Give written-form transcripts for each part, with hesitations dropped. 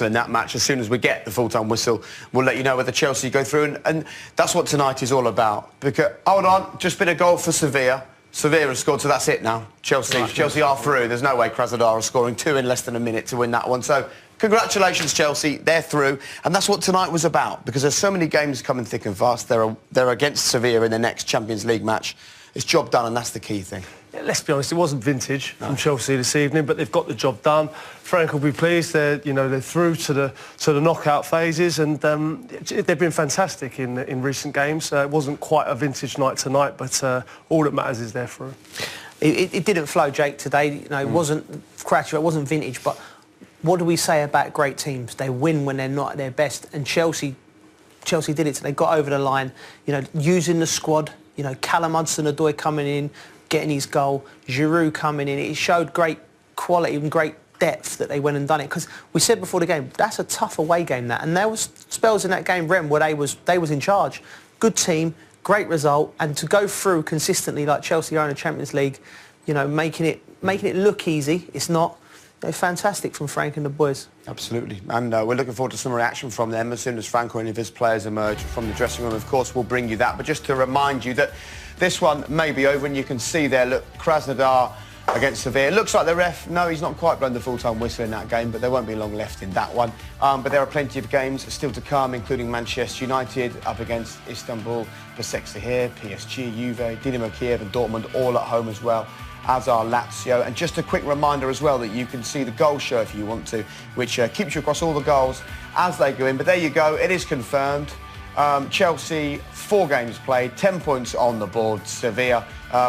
vital in that match. As soon as we get the full-time whistle, we'll let you know whether Chelsea go through. And that's what tonight is all about. Because, hold on, just been a goal for Sevilla. Sevilla has scored, so that's it now. Chelsea are through. There's no way Krasnodar are scoring 2 in less than a minute to win that one. So congratulations, Chelsea. They're through. And that's what tonight was about, because there's so many games coming thick and fast. They're against Sevilla in the next Champions League match. It's job done, and that's the key thing. Yeah, let's be honest, it wasn't vintage from Chelsea this evening, but they've got the job done. Frank will be pleased. They're through to the knockout phases, and they've been fantastic in recent games. It wasn't quite a vintage night tonight, but all that matters is they're through. It didn't flow, Jake, today. It wasn't crash, it wasn't vintage, but what do we say about great teams? They win when they're not at their best, and Chelsea did it. So they got over the line, using the squad. Callum Hudson-Odoi coming in, getting his goal, Giroud coming in. It showed great quality and great depth that they went and done it. Because we said before the game, that's a tough away game, that. And there was spells in that game, Rennes, where they was in charge. Good team, great result, and to go through consistently like Chelsea are in the Champions League, making it look easy. It's not. Fantastic from Frank and the boys. Absolutely. And we're looking forward to some reaction from them as soon as Frank or any of his players emerge from the dressing room. Of course, we'll bring you that. But just to remind you that this one may be over, and you can see there, look, Krasnodar against Sevilla. It looks like the ref, no, he's not quite blown the full-time whistle in that game, but there won't be long left in that one. But there are plenty of games still to come, including Manchester United up against Istanbul, Başakşehir, PSG, Juve, Dinamo Kiev and Dortmund all at home as well, as are Lazio. And just a quick reminder as well that you can see the goal show if you want to, which keeps you across all the goals as they go in. But there you go, it is confirmed. Chelsea, 4 games played, 10 points on the board. Sevilla,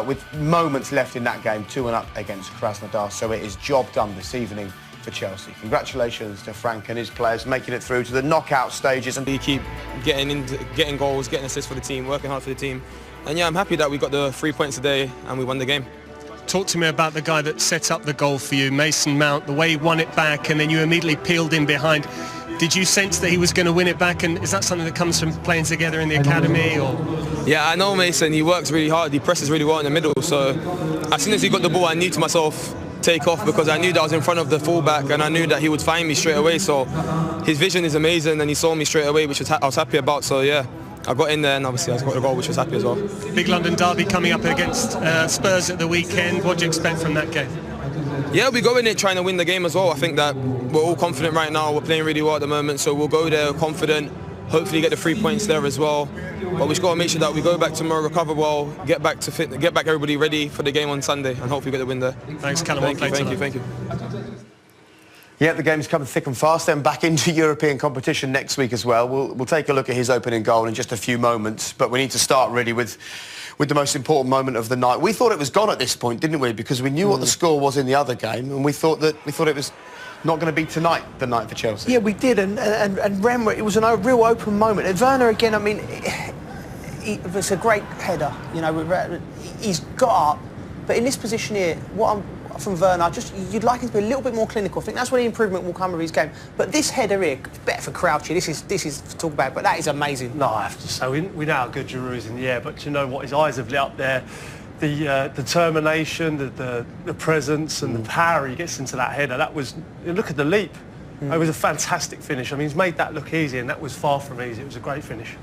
with moments left in that game, 2-1 up against Krasnodar. So it is job done this evening for Chelsea. Congratulations to Frank and his players making it through to the knockout stages. And you keep getting goals, getting assists for the team, working hard for the team. And yeah, I'm happy that we got the 3 points today and we won the game. Talk to me about the guy that set up the goal for you, Mason Mount, the way he won it back and then you immediately peeled in behind. Did you sense that he was going to win it back, and is that something that comes from playing together in the academy? Or? Yeah, I know Mason, he works really hard, he presses really well in the middle, so as soon as he got the ball I knew to myself, take off, because I knew that I was in front of the fullback and I knew that he would find me straight away, so his vision is amazing and he saw me straight away, which I was happy about, so yeah. I got in there and obviously I got the goal, which was happy as well. Big London derby coming up against Spurs at the weekend. What do you expect from that game? Yeah, we go in it trying to win the game as well. I think that we're all confident right now. We're playing really well at the moment, so we'll go there confident, hopefully get the 3 points there as well. But we just got to make sure that we go back tomorrow, recover well, get back everybody ready for the game on Sunday and hopefully get the win there. Thanks, Callum. Thank you. Yeah, the game's coming thick and fast, then back into European competition next week as well. We'll take a look at his opening goal in just a few moments, but we need to start really with the most important moment of the night. We thought it was gone at this point, didn't we? Because we knew what the score was in the other game, and we thought it was not going to be tonight, the night for Chelsea. Yeah, we did, and Rennes, it was a real open moment. And Werner again, I mean, it's a great header. He's got up, but in this position here, from Werner, you'd like him to be a little bit more clinical. I think that's where the improvement will come with his game. But this header here, it's better for Crouchy. This is to talk about, but that is amazing. No, I have to say, we know how good Giroud is in the air, but you know what, his eyes have lit up there. The determination, the presence and the power he gets into that header, look at the leap. It was a fantastic finish. I mean, he's made that look easy, and that was far from easy. It was a great finish.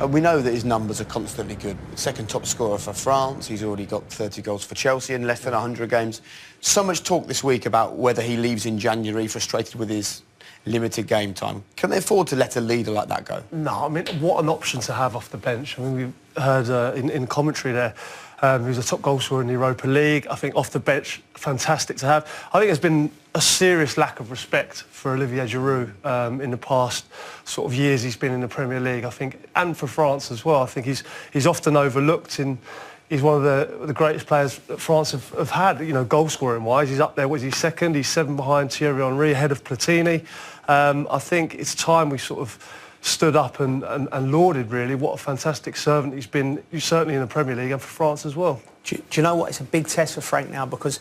We know that his numbers are constantly good. Second top scorer for France. He's already got 30 goals for Chelsea in less than 100 games. So much talk this week about whether he leaves in January, frustrated with his limited game time. Can they afford to let a leader like that go? No, I mean, what an option to have off the bench. I mean, we heard in commentary there, he was a top goal scorer in the Europa League. I think off the bench, fantastic to have. I think there's been a serious lack of respect for Olivier Giroud in the past sort of years he's been in the Premier League, I think, and for France as well. I think he's often overlooked. He's one of the greatest players that France have had, goal scoring wise. He's up there, he's second? He's 7 behind Thierry Henry, ahead of Platini. I think it's time we sort of stood up and lauded, really, what a fantastic servant he's been, certainly in the Premier League and for France as well. Do you know what? It's a big test for Frank now, because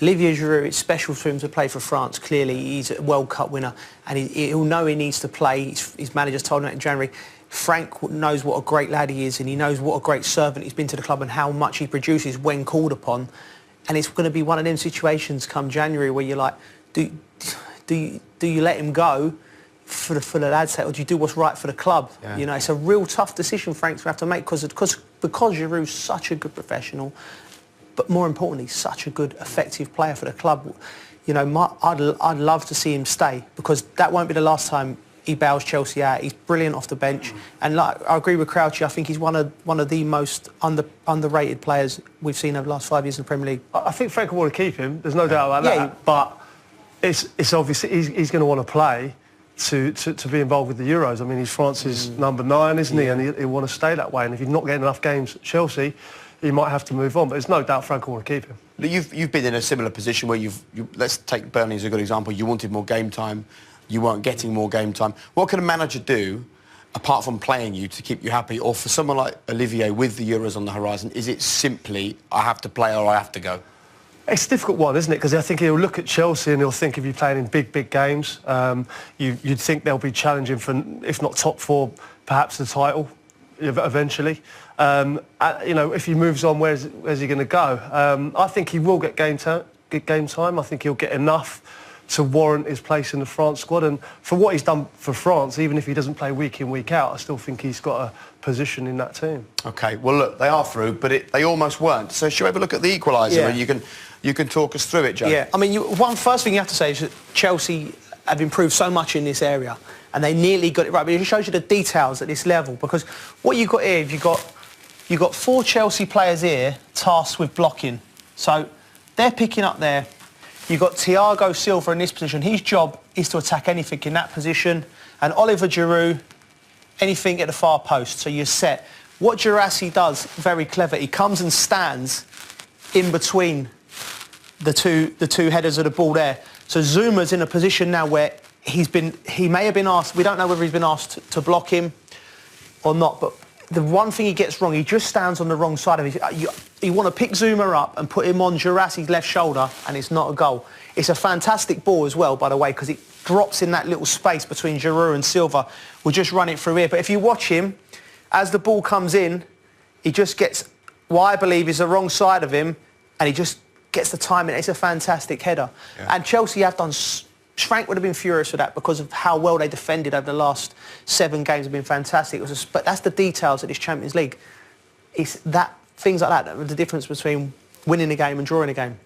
Olivier Giroud, it's special for him to play for France. Clearly, he's a World Cup winner, and he'll know he needs to play. His manager's told him that in January. Frank knows what a great lad he is, and he knows what a great servant he's been to the club and how much he produces when called upon. And it's going to be one of them situations come January where you're like, do do you let him go for the lad's sake, or do you do what's right for the club? Yeah. You know, it's a real tough decision Frank's going to have to make because Giroud's such a good professional, but more importantly, such a good, effective player for the club. You know, I'd love to see him stay, because that won't be the last time he bails Chelsea out. He's brilliant off the bench, and like, I agree with Crouchy. I think he's one of the most underrated players we've seen over the last 5 years in the Premier League. I think Frank will want to keep him. There's no doubt about that. But it's obviously he's going to want to play to be involved with the Euros. I mean, he's France's number 9, isn't he? And he'll want to stay that way. And if he's not getting enough games at Chelsea, he might have to move on. But there's no doubt Frank will want to keep him. You've been in a similar position where let's take Burnley as a good example. You wanted more game time. You weren't getting more game time. What can a manager do, apart from playing you, to keep you happy? Or for someone like Olivier with the Euros on the horizon, is it simply, I have to play or I have to go? It's a difficult one, isn't it? Because I think he'll look at Chelsea and he'll think if you're playing in big games, you'd think they'll be challenging for, if not top 4, perhaps the title eventually. You know, if he moves on, where's he going to go? I think he will get game time. I think he'll get enough to warrant his place in the France squad, and for what he's done for France, even if he doesn't play week in, week out, I still think he's got a position in that team. OK, well, look, they are through, but they almost weren't. So should we have a look at the equaliser? Yeah. And you can talk us through it, Joe. Yeah, I mean, first thing you have to say is that Chelsea have improved so much in this area, and they nearly got it right, but it just shows you the details at this level, because what you've got here, you've got 4 Chelsea players here tasked with blocking. So they're picking up there. You've got Thiago Silva in this position. His job is to attack anything in that position. And Olivier Giroud, anything at the far post. So you're set. What Guirassy does, very clever, he comes and stands in between the two headers of the ball there. So Zuma's in a position now where he may have been asked, we don't know whether he's been asked to block him or not, but the one thing he gets wrong, he just stands on the wrong side of it. You want to pick Zuma up and put him on Guirassy's left shoulder, and it's not a goal. It's a fantastic ball as well, by the way, because it drops in that little space between Giroud and Silva. We'll just run it through here. But if you watch him, as the ball comes in, he just gets what I believe is the wrong side of him, and he just gets the timing. It's a fantastic header. Yeah. And Chelsea have done... Frank would have been furious with that because of how well they defended over the last 7 games have been fantastic. But that's the details of this Champions League. It's that things like that are the difference between winning a game and drawing a game.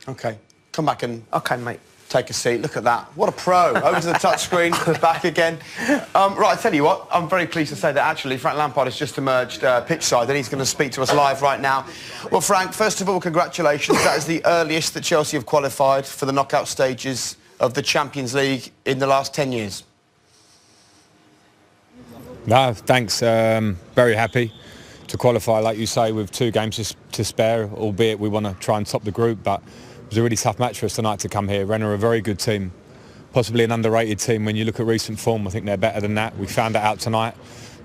OK. Come back and... OK, mate. Take a seat. Look at that. What a pro. Over to the touch screen. Back again. Right, I tell you what, I'm very pleased to say that actually Frank Lampard has just emerged pitch side, and he's going to speak to us live right now. Well, Frank, first of all, congratulations. That is the earliest that Chelsea have qualified for the knockout stages of the Champions League in the last 10 years. No, thanks. Very happy to qualify, like you say, with 2 games to spare, albeit we want to try and top the group, but it was a really tough match for us tonight to come here. Rennes are a very good team, possibly an underrated team. When you look at recent form, I think they're better than that. We found that out tonight,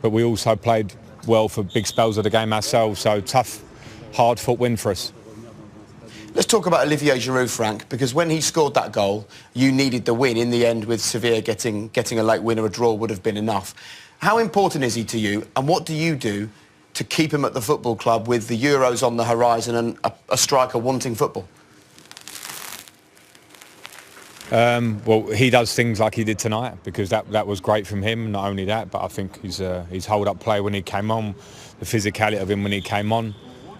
but we also played well for big spells of the game ourselves, so tough, hard-fought win for us. Let's talk about Olivier Giroud, Frank, because when he scored that goal, you needed the win. In the end, with Sevilla getting a late win or a draw would have been enough. How important is he to you, and what do you do to keep him at the football club with the Euros on the horizon and a striker wanting football? Well, he does things like he did tonight, because that was great from him. Not only that, but I think his hold-up play when he came on, the physicality of him when he came on.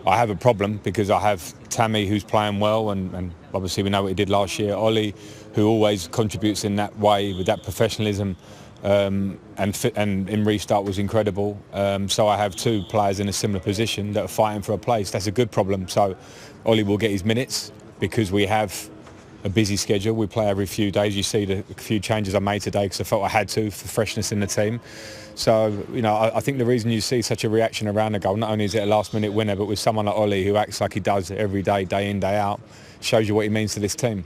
I have a problem because I have Tammy, who's playing well, and obviously we know what he did last year. Ollie, who always contributes in that way with that professionalism, and in restart was incredible. So I have 2 players in a similar position that are fighting for a place. That's a good problem. So Ollie will get his minutes because we have a busy schedule. We play every few days. You see the few changes I made today because I felt I had to for freshness in the team. So, you know, I think the reason you see such a reaction around the goal, not only is it a last-minute winner, but with someone like Ollie who acts like he does every day, day in, day out, shows you what he means to this team.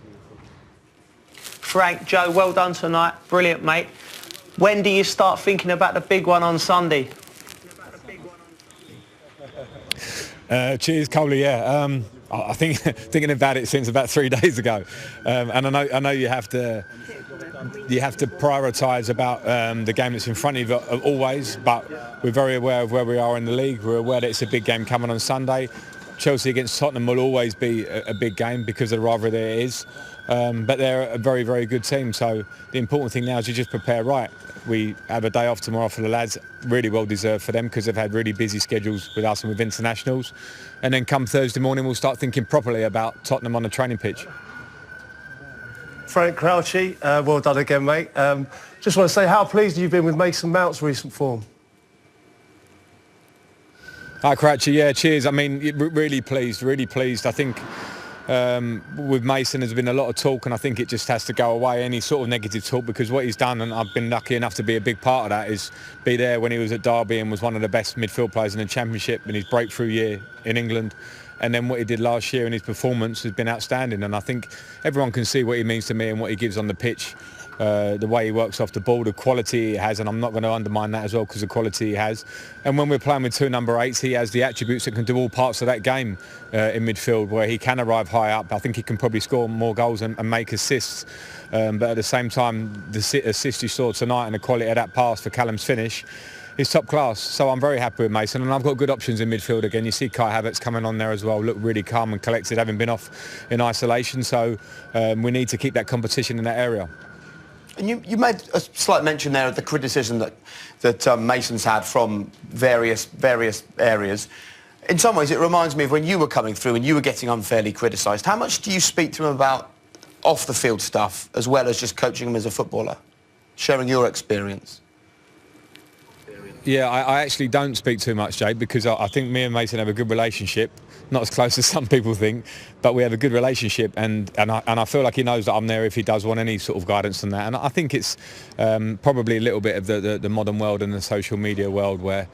Frank, Joe, well done tonight. Brilliant, mate. When do you start thinking about the big one on Sunday? Cheers, Coley. Yeah, I think thinking about it since about 3 days ago, and I know you have to prioritise about the game that's in front of you always, but we're very aware of where we are in the league. We're aware that it's a big game coming on Sunday. Chelsea against Tottenham will always be a big game because of the rivalry there is. but they're a very, very good team. So the important thing now is you just prepare right. We have a day off tomorrow for the lads, really well deserved for them because they've had really busy schedules with us and with internationals. And then come Thursday morning, we'll start thinking properly about Tottenham on the training pitch. Frank Crouchy, well done again, mate. Just want to say how pleased you've been with Mason Mount's recent form. Hi, Crouchy. Yeah, cheers. I mean, really pleased, really pleased. I think with Mason there's been a lot of talk, and I think it just has to go away, any sort of negative talk, because what he's done, and I've been lucky enough to be a big part of that, is be there when he was at Derby and was one of the best midfield players in the Championship in his breakthrough year in England. And then what he did last year in his performance has been outstanding, and I think everyone can see what he means to me and what he gives on the pitch. The way he works off the ball, the quality he has, and I'm not going to undermine that as well because the quality he has. And when we're playing with 2 number 8s, he has the attributes that can do all parts of that game in midfield, where he can arrive high up. I think he can probably score more goals and make assists. But at the same time, the assist you saw tonight and the quality of that pass for Callum's finish is top class. So I'm very happy with Mason, and I've got good options in midfield again. You see Kai Havertz coming on there as well, look really calm and collected, having been off in isolation. So we need to keep that competition in that area. And you made a slight mention there of the criticism that Mason's had from various areas. In some ways, it reminds me of when you were coming through and you were getting unfairly criticised. How much do you speak to him about off-the-field stuff as well as just coaching him as a footballer, sharing your experience? Yeah, I actually don't speak too much, Jade, because I think me and Mason have a good relationship. Not as close as some people think, but we have a good relationship, and I feel like he knows that I'm there if he does want any sort of guidance on that. And I think it's probably a little bit of the modern world and the social media world where,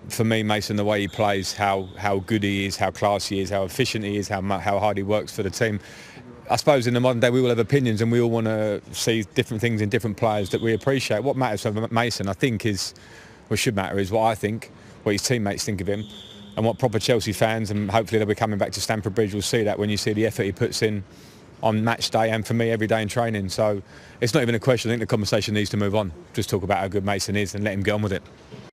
for me, Mason, the way he plays, how good he is, how classy he is, how efficient he is, how hard he works for the team. I suppose in the modern day we all have opinions and we all want to see different things in different players that we appreciate. What matters for Mason, I think, is, what should matter is what I think, what his teammates think of him, and what proper Chelsea fans, and hopefully they'll be coming back to Stamford Bridge, will see that when you see the effort he puts in on match day and for me every day in training. So it's not even a question. I think the conversation needs to move on. Just talk about how good Mason is and let him get on with it.